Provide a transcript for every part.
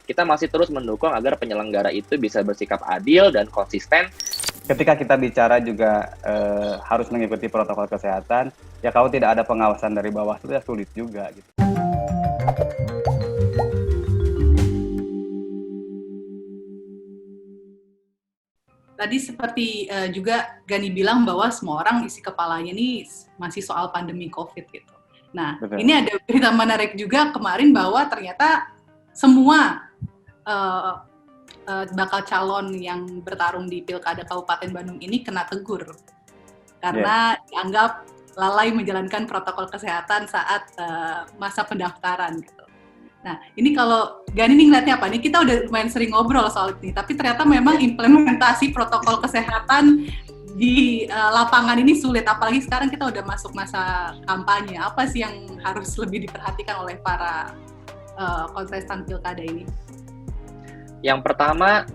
kita masih terus mendukung agar penyelenggara itu bisa bersikap adil dan konsisten. Ketika kita bicara juga harus mengikuti protokol kesehatan, ya kalau tidak ada pengawasan dari bawah itu ya sulit juga gitu. Tadi seperti juga Gani bilang bahwa semua orang isi kepalanya ini masih soal pandemi COVID gitu. Nah, Betul. Ini ada berita menarik juga kemarin bahwa ternyata semua bakal calon yang bertarung di Pilkada Kabupaten Bandung ini kena tegur karena dianggap lalai menjalankan protokol kesehatan saat masa pendaftaran gitu. Nah, ini kalau Gani nih ngeliatnya apa? Ini kita udah lumayan sering ngobrol soal ini, tapi ternyata memang implementasi protokol kesehatan di lapangan ini sulit, apalagi sekarang kita udah masuk masa kampanye. Apa sih yang harus lebih diperhatikan oleh para kontestan pilkada ini? Yang pertama,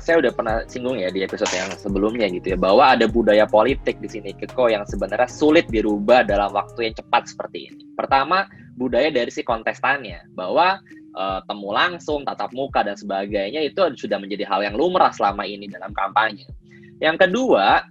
saya udah pernah singgung ya di episode yang sebelumnya gitu ya, bahwa ada budaya politik di sini Keko yang sebenarnya sulit dirubah dalam waktu yang cepat seperti ini. Pertama, budaya dari si kontestannya, bahwa temu langsung, tatap muka dan sebagainya itu sudah menjadi hal yang lumrah selama ini dalam kampanye. Yang kedua,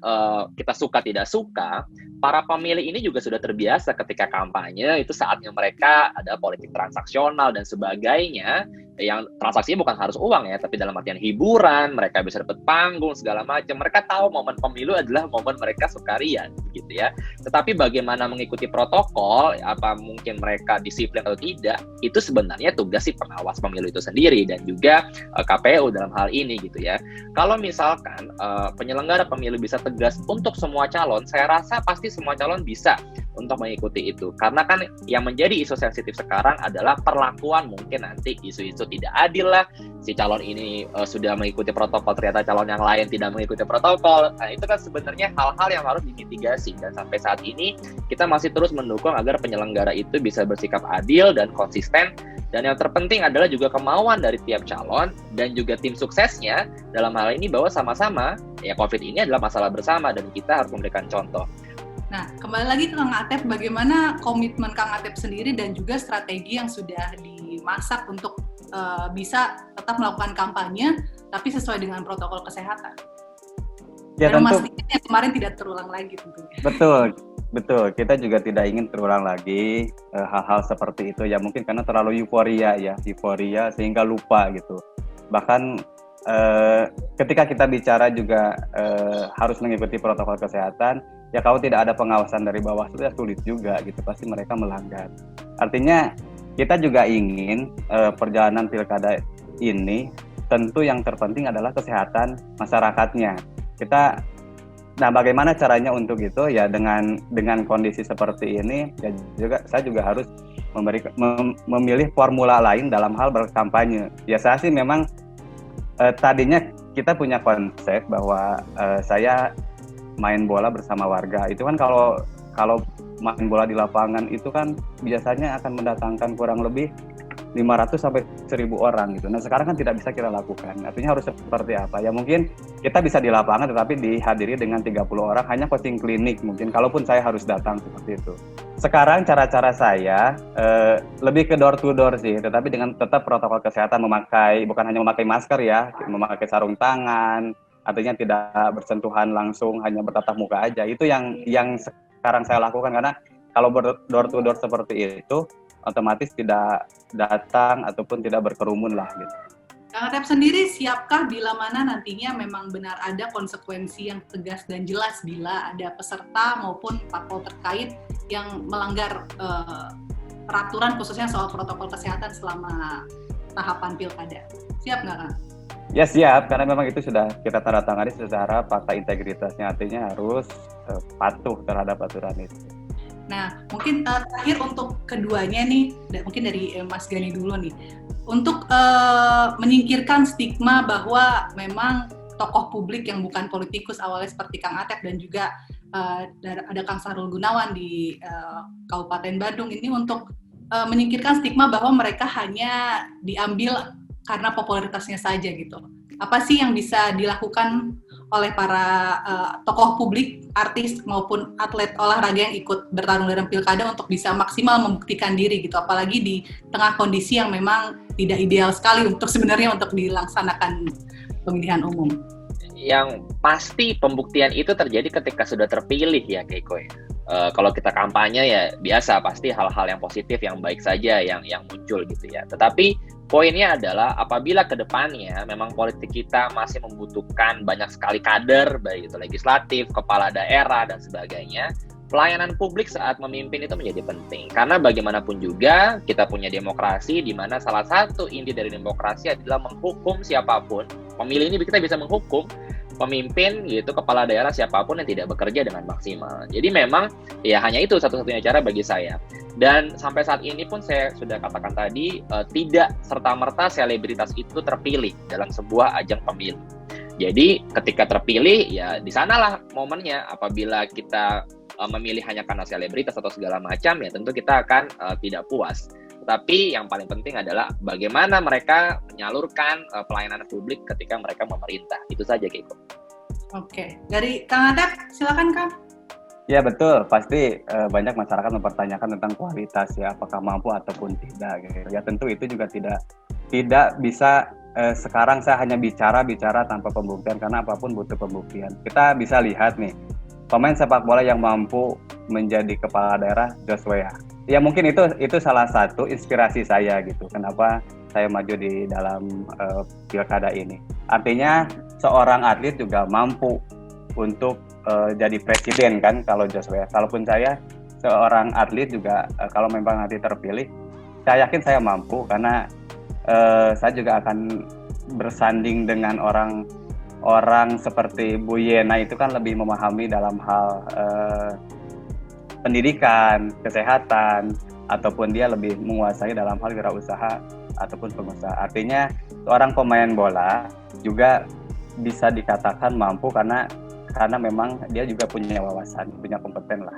kita suka tidak suka, para pemilih ini juga sudah terbiasa ketika kampanye itu saatnya mereka ada politik transaksional dan sebagainya, yang transaksinya bukan harus uang ya, tapi dalam artian hiburan, mereka bisa dapat panggung segala macam. Mereka tahu momen pemilu adalah momen mereka sukaria gitu ya. Tetapi bagaimana mengikuti protokol, apa mungkin mereka disiplin atau tidak, itu sebenarnya tugas si pengawas pemilu itu sendiri dan juga KPU dalam hal ini gitu ya. Kalau misalkan penyelenggara pemilu bisa tegas untuk semua calon, saya rasa pasti semua calon bisa untuk mengikuti itu. Karena kan yang menjadi isu sensitif sekarang adalah perlakuan, mungkin nanti isu-isu tidak adil lah, si calon ini sudah mengikuti protokol, ternyata calon yang lain tidak mengikuti protokol. Nah, itu kan sebenarnya hal-hal yang harus dimitigasi, dan sampai saat ini kita masih terus mendukung agar penyelenggara itu bisa bersikap adil dan konsisten. Dan yang terpenting adalah juga kemauan dari tiap calon dan juga tim suksesnya dalam hal ini, bahwa sama-sama ya COVID ini adalah masalah bersama dan kita harus memberikan contoh. Nah, kembali lagi ke Kang Atep, bagaimana komitmen Kang Atep sendiri dan juga strategi yang sudah dimasak untuk bisa tetap melakukan kampanye, tapi sesuai dengan protokol kesehatan? Ya, dan tentu. memastikan yang kemarin tidak terulang lagi tentunya. Betul. Kita juga tidak ingin terulang lagi hal-hal seperti itu. Ya mungkin karena terlalu euforia sehingga lupa gitu. Bahkan ketika kita bicara juga harus mengikuti protokol kesehatan, ya kalau tidak ada pengawasan dari bawah itu ya sulit juga gitu, pasti mereka melanggar. Artinya kita juga ingin perjalanan pilkada ini tentu yang terpenting adalah kesehatan masyarakatnya. Nah, bagaimana caranya untuk itu? Ya dengan kondisi seperti ini, ya saya juga harus memilih formula lain dalam hal berkampanye. Ya saya sih memang tadinya kita punya konsep bahwa saya main bola bersama warga. Itu kan kalau main bola di lapangan itu kan biasanya akan mendatangkan kurang lebih 500 sampai 1.000 orang gitu. Nah, sekarang kan tidak bisa kita lakukan. Artinya harus seperti apa? Ya mungkin kita bisa di lapangan tetapi dihadiri dengan 30 orang, hanya coaching klinik mungkin, kalaupun saya harus datang seperti itu. Sekarang cara-cara saya lebih ke door to door sih, tetapi dengan tetap protokol kesehatan, bukan hanya memakai masker ya, memakai sarung tangan, artinya tidak bersentuhan langsung, hanya bertatap muka aja. Itu yang sekarang saya lakukan, karena kalau door to door seperti itu otomatis tidak datang ataupun tidak berkerumun lah gitu. Kang Atep sendiri siapkah bila mana nantinya memang benar ada konsekuensi yang tegas dan jelas bila ada peserta maupun parpol terkait yang melanggar peraturan khususnya soal protokol kesehatan selama tahapan pilkada? Siap nggak, Kang? Ya siap, karena memang itu sudah kita tanda tangani secara fakta integritasnya, artinya harus patuh terhadap aturan itu. Nah, mungkin terakhir untuk keduanya nih, mungkin dari Mas Gani dulu nih, untuk menyingkirkan stigma bahwa memang tokoh publik yang bukan politikus awalnya seperti Kang Atep dan juga ada Kang Sahrul Gunawan di Kabupaten Bandung ini, untuk menyingkirkan stigma bahwa mereka hanya diambil karena popularitasnya saja gitu. Apa sih yang bisa dilakukan oleh para tokoh publik, artis maupun atlet olahraga yang ikut bertarung dalam pilkada untuk bisa maksimal membuktikan diri gitu, apalagi di tengah kondisi yang memang tidak ideal sekali untuk sebenarnya untuk dilaksanakan pemilihan umum. Yang pasti pembuktian itu terjadi ketika sudah terpilih ya Keiko ya. Kalau kita kampanye ya biasa pasti hal-hal yang positif yang baik saja yang muncul gitu ya. Tetapi poinnya adalah apabila ke depannya memang politik kita masih membutuhkan banyak sekali kader, baik itu legislatif, kepala daerah dan sebagainya, pelayanan publik saat memimpin itu menjadi penting. Karena bagaimanapun juga kita punya demokrasi di mana salah satu inti dari demokrasi adalah menghukum siapapun. Pemilih ini kita bisa menghukum pemimpin gitu, kepala daerah siapapun yang tidak bekerja dengan maksimal. Jadi memang ya hanya itu satu-satunya cara bagi saya. Dan sampai saat ini pun saya sudah katakan tadi tidak serta-merta selebritas itu terpilih dalam sebuah ajang pemilu. Jadi ketika terpilih ya di sanalah momennya. Apabila kita memilih hanya karena selebritas atau segala macam ya tentu kita akan tidak puas. Tapi yang paling penting adalah bagaimana mereka menyalurkan pelayanan publik ketika mereka memerintah. Itu saja, Keiko. Oke, dari Kang Atep, silakan Kang. Ya betul, pasti banyak masyarakat mempertanyakan tentang kualitas ya, apakah mampu ataupun tidak. Gitu. Ya tentu itu juga tidak bisa sekarang saya hanya bicara tanpa pembuktian, karena apapun butuh pembuktian. Kita bisa lihat nih, pemain sepak bola yang mampu menjadi kepala daerah Joshua. Ya mungkin itu salah satu inspirasi saya gitu. Kenapa saya maju di dalam pilkada ini. Artinya seorang atlet juga mampu untuk jadi presiden kan kalau Joshua. Kalaupun saya seorang atlet juga kalau memang nanti terpilih, saya yakin saya mampu karena saya juga akan bersanding dengan orang seperti Bu Yena itu kan lebih memahami dalam hal pendidikan, kesehatan, ataupun dia lebih menguasai dalam hal wirausaha ataupun pengusaha. Artinya seorang pemain bola juga bisa dikatakan mampu karena memang dia juga punya wawasan, punya kompeten lah.